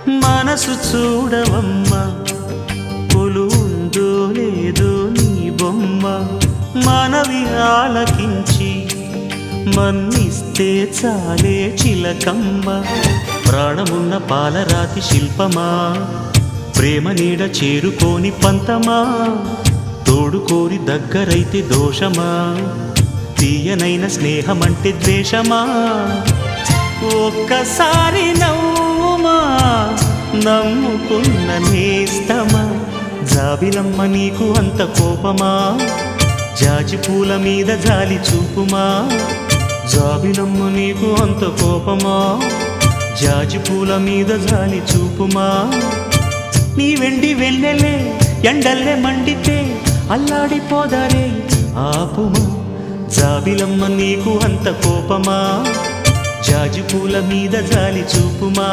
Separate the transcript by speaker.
Speaker 1: మనసు చూడవమ్మా, కొలువుందో లేదో నీ బొమ్మ. మనవి ఆలకించి మన్నిస్తే చాలే చిలకమ్మ. ప్రాణమున్న పాలరాతి శిల్పమా, ప్రేమ నీడ చేరుకోని పంతమా. తోడుకోరి దగ్గరైతే దోషమా, తీయనైన స్నేహమంటే ద్వేషమా. ఒక్కసారి నవ్వుమా, నమ్ముకున్న నేస్తమా. జాబిలమ్మ నీకు అంత కోపమా, జాజి పూల మీద జాలి చూపుమా. జాబిలమ్మ నీకు అంత కోపమా, జాజి పూల మీద జాలి చూపుమా. నీ వెండి వెన్నెలే ఎండల్లే మండితే అల్లాడిపోదారే ఆపుమా. జాబిలమ్మ నీకు అంత కోపమా, జాజి పూల మీద జాలి చూపుమా.